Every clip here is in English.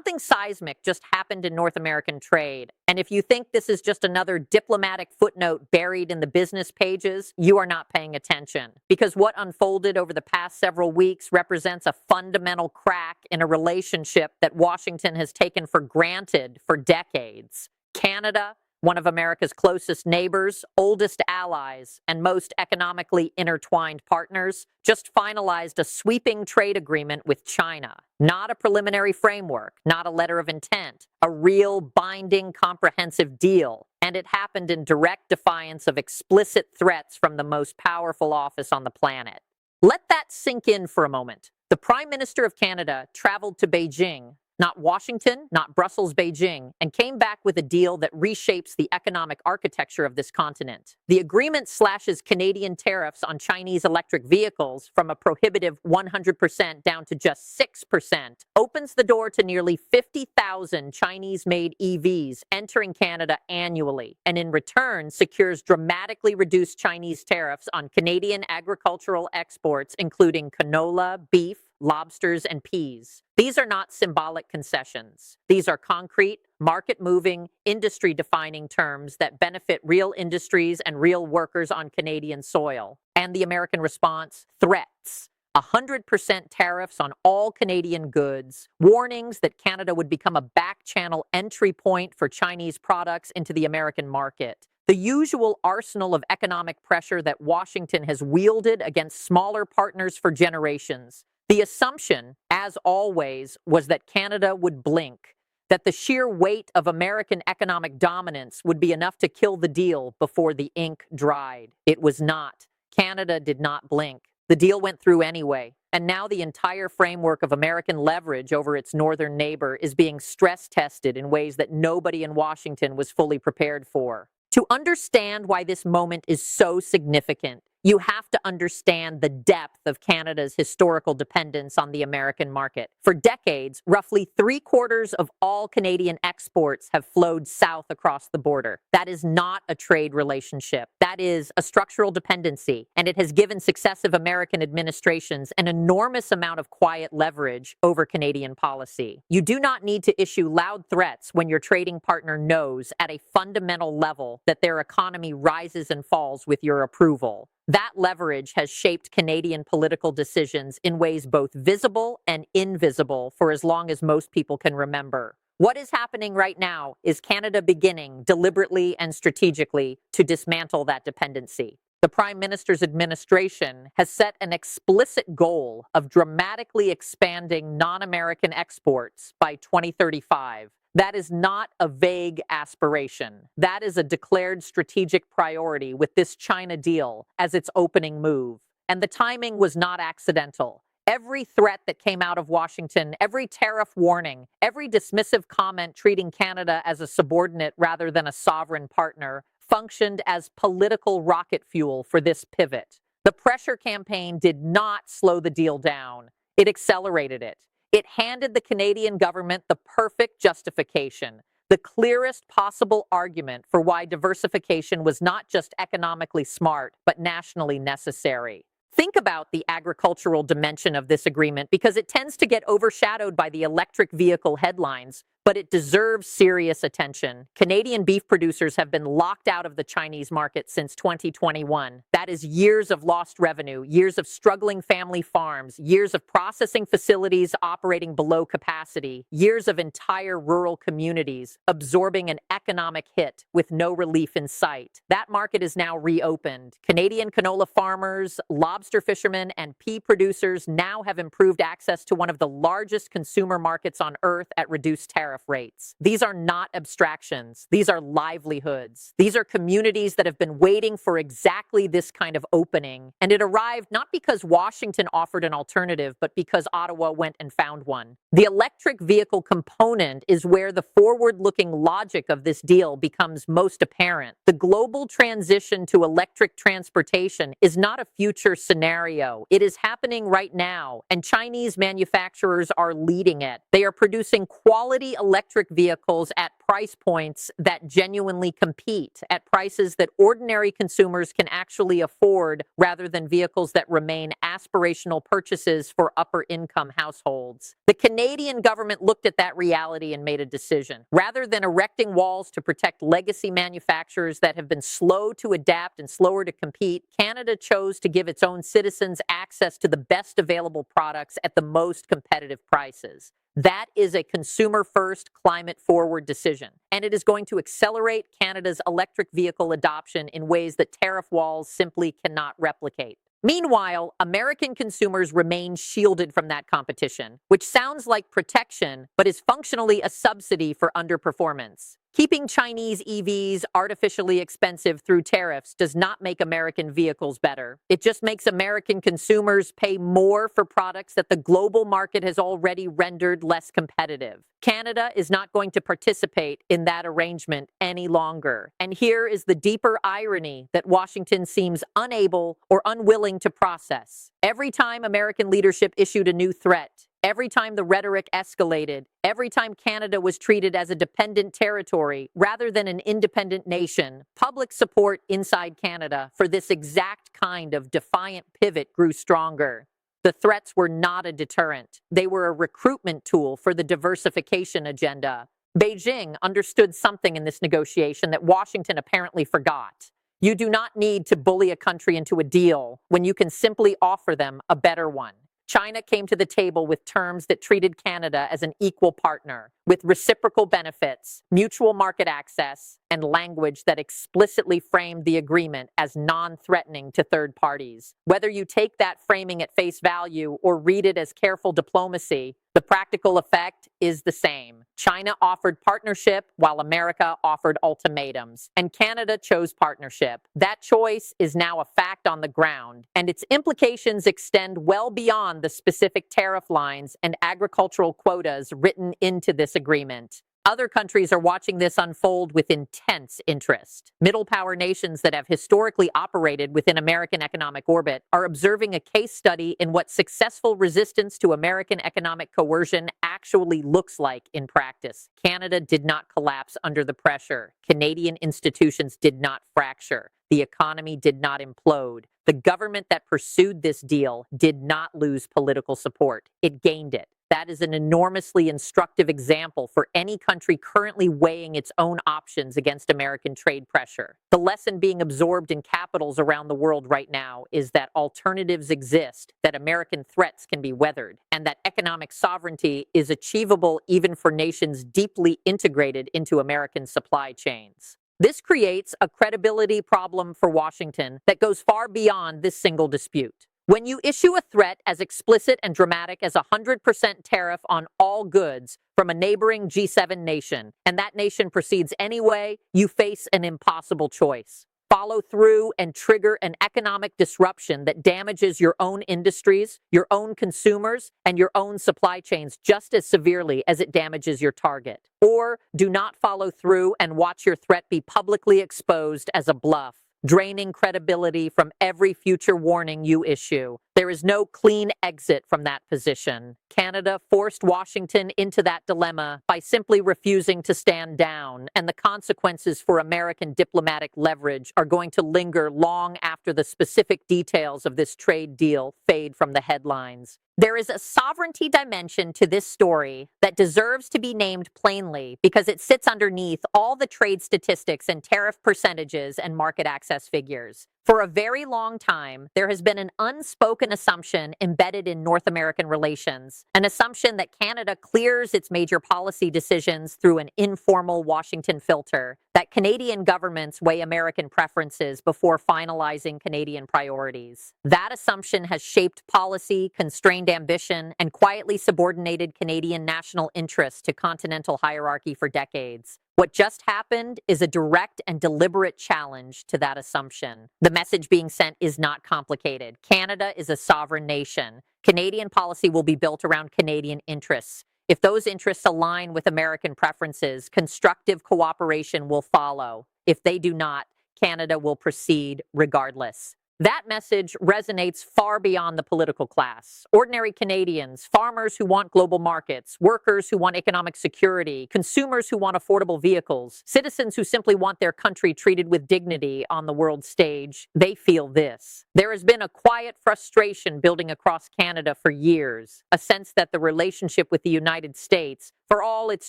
Something seismic just happened in North American trade. And if you think this is just another diplomatic footnote buried in the business pages, you are not paying attention. Because what unfolded over the past several weeks represents a fundamental crack in a relationship that Washington has taken for granted for decades. Canada, one of America's closest neighbors, oldest allies, and most economically intertwined partners, just finalized a sweeping trade agreement with China. Not a preliminary framework, not a letter of intent, a real binding comprehensive deal. And it happened in direct defiance of explicit threats from the most powerful office on the planet. Let that sink in for a moment. The Prime Minister of Canada traveled to Beijing, not Washington, not Brussels, Beijing, and came back with a deal that reshapes the economic architecture of this continent. The agreement slashes Canadian tariffs on Chinese electric vehicles from a prohibitive 100% down to just 6%, opens the door to nearly 50,000 Chinese-made EVs entering Canada annually, and in return secures dramatically reduced Chinese tariffs on Canadian agricultural exports, including canola, beef, lobsters, and peas. These are not symbolic concessions. These are concrete, market-moving, industry-defining terms that benefit real industries and real workers on Canadian soil. And the American response? Threats. 100% tariffs on all Canadian goods, warnings that Canada would become a back-channel entry point for Chinese products into the American market. The usual arsenal of economic pressure that Washington has wielded against smaller partners for generations. The assumption, as always, was that Canada would blink, that the sheer weight of American economic dominance would be enough to kill the deal before the ink dried. It was not. Canada did not blink. The deal went through anyway, and now the entire framework of American leverage over its northern neighbor is being stress-tested in ways that nobody in Washington was fully prepared for. To understand why this moment is so significant, you have to understand the depth of Canada's historical dependence on the American market. For decades, roughly 3/4 of all Canadian exports have flowed south across the border. That is not a trade relationship. That is a structural dependency, and it has given successive American administrations an enormous amount of quiet leverage over Canadian policy. You do not need to issue loud threats when your trading partner knows at a fundamental level that their economy rises and falls with your approval. That leverage has shaped Canadian political decisions in ways both visible and invisible for as long as most people can remember. What is happening right now is Canada beginning, deliberately and strategically, to dismantle that dependency. The Prime Minister's administration has set an explicit goal of dramatically expanding non-American exports by 2035. That is not a vague aspiration. That is a declared strategic priority with this China deal as its opening move. And the timing was not accidental. Every threat that came out of Washington, every tariff warning, every dismissive comment treating Canada as a subordinate rather than a sovereign partner functioned as political rocket fuel for this pivot. The pressure campaign did not slow the deal down. It accelerated it. It handed the Canadian government the perfect justification, the clearest possible argument for why diversification was not just economically smart, but nationally necessary. Think about the agricultural dimension of this agreement because it tends to get overshadowed by the electric vehicle headlines, but it deserves serious attention. Canadian beef producers have been locked out of the Chinese market since 2021. That is years of lost revenue, years of struggling family farms, years of processing facilities operating below capacity, years of entire rural communities absorbing an economic hit with no relief in sight. That market is now reopened. Canadian canola farmers, lobster fishermen, and pea producers now have improved access to one of the largest consumer markets on earth at reduced tariff rates. These are not abstractions. These are livelihoods. These are communities that have been waiting for exactly this kind of opening. And it arrived not because Washington offered an alternative, but because Ottawa went and found one. The electric vehicle component is where the forward-looking logic of this deal becomes most apparent. The global transition to electric transportation is not a future scenario. It is happening right now, and Chinese manufacturers are leading it. They are producing quality electric vehicles at price points that genuinely compete, at prices that ordinary consumers can actually afford, rather than vehicles that remain aspirational purchases for upper income households. The Canadian government looked at that reality and made a decision. Rather than erecting walls to protect legacy manufacturers that have been slow to adapt and slower to compete, Canada chose to give its own citizens access to the best available products at the most competitive prices. That is a consumer-first, climate-forward decision, and it is going to accelerate Canada's electric vehicle adoption in ways that tariff walls simply cannot replicate. Meanwhile, American consumers remain shielded from that competition, which sounds like protection, but is functionally a subsidy for underperformance. Keeping Chinese EVs artificially expensive through tariffs does not make American vehicles better. It just makes American consumers pay more for products that the global market has already rendered less competitive. Canada is not going to participate in that arrangement any longer. And here is the deeper irony that Washington seems unable or unwilling to process. Every time American leadership issued a new threat, every time the rhetoric escalated, every time Canada was treated as a dependent territory rather than an independent nation, public support inside Canada for this exact kind of defiant pivot grew stronger. The threats were not a deterrent. They were a recruitment tool for the diversification agenda. Beijing understood something in this negotiation that Washington apparently forgot. You do not need to bully a country into a deal when you can simply offer them a better one. China came to the table with terms that treated Canada as an equal partner, with reciprocal benefits, mutual market access, and language that explicitly framed the agreement as non-threatening to third parties. Whether you take that framing at face value or read it as careful diplomacy, the practical effect is the same. China offered partnership while America offered ultimatums, and Canada chose partnership. That choice is now a fact on the ground, and its implications extend well beyond the specific tariff lines and agricultural quotas written into this agreement. Other countries are watching this unfold with intense interest. Middle power nations that have historically operated within American economic orbit are observing a case study in what successful resistance to American economic coercion actually looks like in practice. Canada did not collapse under the pressure. Canadian institutions did not fracture. The economy did not implode. The government that pursued this deal did not lose political support. It gained it. That is an enormously instructive example for any country currently weighing its own options against American trade pressure. The lesson being absorbed in capitals around the world right now is that alternatives exist, that American threats can be weathered, and that economic sovereignty is achievable even for nations deeply integrated into American supply chains. This creates a credibility problem for Washington that goes far beyond this single dispute. When you issue a threat as explicit and dramatic as a 100% tariff on all goods from a neighboring G7 nation, and that nation proceeds anyway, you face an impossible choice. Follow through and trigger an economic disruption that damages your own industries, your own consumers, and your own supply chains just as severely as it damages your target. Or do not follow through and watch your threat be publicly exposed as a bluff, draining credibility from every future warning you issue. There is no clean exit from that position. Canada forced Washington into that dilemma by simply refusing to stand down, and the consequences for American diplomatic leverage are going to linger long after the specific details of this trade deal fade from the headlines. There is a sovereignty dimension to this story that deserves to be named plainly because it sits underneath all the trade statistics and tariff percentages and market access figures. For a very long time, there has been an unspoken assumption embedded in North American relations, an assumption that Canada clears its major policy decisions through an informal Washington filter, that Canadian governments weigh American preferences before finalizing Canadian priorities. That assumption has shaped policy, constrained ambition, and quietly subordinated Canadian national interests to continental hierarchy for decades. What just happened is a direct and deliberate challenge to that assumption. The message being sent is not complicated. Canada is a sovereign nation. Canadian policy will be built around Canadian interests. If those interests align with American preferences, constructive cooperation will follow. If they do not, Canada will proceed regardless. That message resonates far beyond the political class. Ordinary Canadians, farmers who want global markets, workers who want economic security, consumers who want affordable vehicles, citizens who simply want their country treated with dignity on the world stage, they feel this. There has been a quiet frustration building across Canada for years, a sense that the relationship with the United States, for all its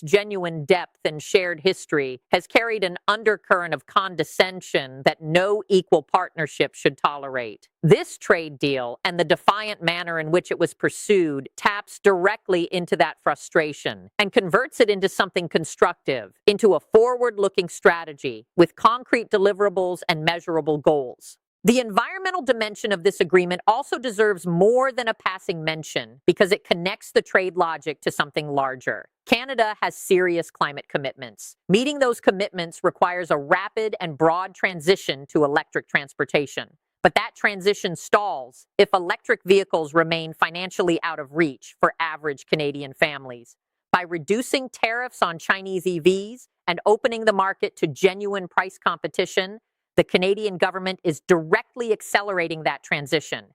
genuine depth and shared history, has carried an undercurrent of condescension that no equal partnership should tolerate. This trade deal and the defiant manner in which it was pursued taps directly into that frustration and converts it into something constructive, into a forward-looking strategy with concrete deliverables and measurable goals. The environmental dimension of this agreement also deserves more than a passing mention because it connects the trade logic to something larger. Canada has serious climate commitments. Meeting those commitments requires a rapid and broad transition to electric transportation. But that transition stalls if electric vehicles remain financially out of reach for average Canadian families. By reducing tariffs on Chinese EVs and opening the market to genuine price competition, the Canadian government is directly accelerating that transition.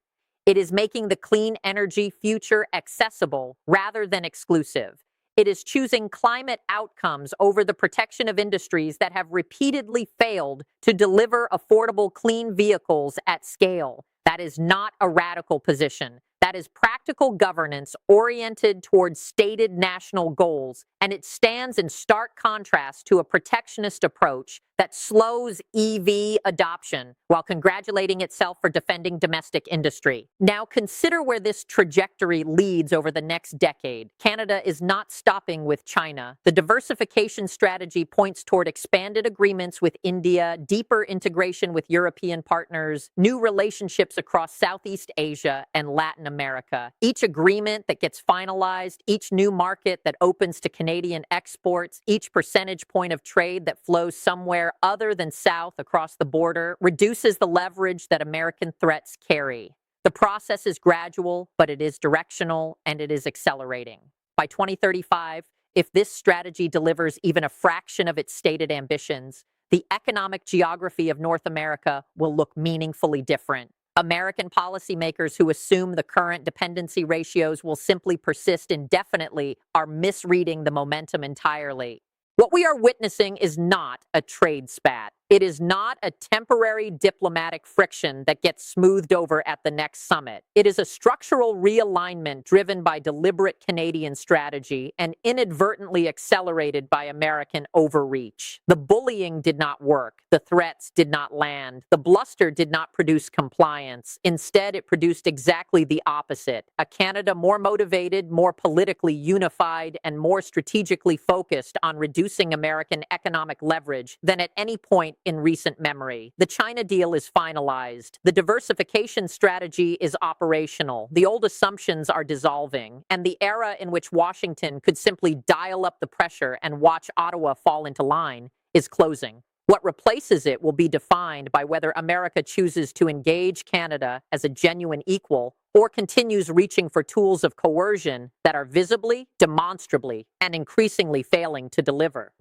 It is making the clean energy future accessible rather than exclusive. It is choosing climate outcomes over the protection of industries that have repeatedly failed to deliver affordable clean vehicles at scale. That is not a radical position. That is practical governance oriented towards stated national goals, and it stands in stark contrast to a protectionist approach that slows EV adoption while congratulating itself for defending domestic industry. Now consider where this trajectory leads over the next decade. Canada is not stopping with China. The diversification strategy points toward expanded agreements with India, deeper integration with European partners, new relationships across Southeast Asia and Latin America. Each agreement that gets finalized, each new market that opens to Canadian exports, each percentage point of trade that flows somewhere other than south across the border reduces the leverage that American threats carry. The process is gradual, but it is directional and it is accelerating. By 2035, if this strategy delivers even a fraction of its stated ambitions, the economic geography of North America will look meaningfully different. American policymakers who assume the current dependency ratios will simply persist indefinitely are misreading the momentum entirely. What we are witnessing is not a trade spat. It is not a temporary diplomatic friction that gets smoothed over at the next summit. It is a structural realignment driven by deliberate Canadian strategy and inadvertently accelerated by American overreach. The bullying did not work. The threats did not land. The bluster did not produce compliance. Instead, it produced exactly the opposite. A Canada more motivated, more politically unified, and more strategically focused on reducing American economic leverage than at any point in recent memory. The China deal is finalized. The diversification strategy is operational. The old assumptions are dissolving. And the era in which Washington could simply dial up the pressure and watch Ottawa fall into line is closing. What replaces it will be defined by whether America chooses to engage Canada as a genuine equal or continues reaching for tools of coercion that are visibly, demonstrably, and increasingly failing to deliver.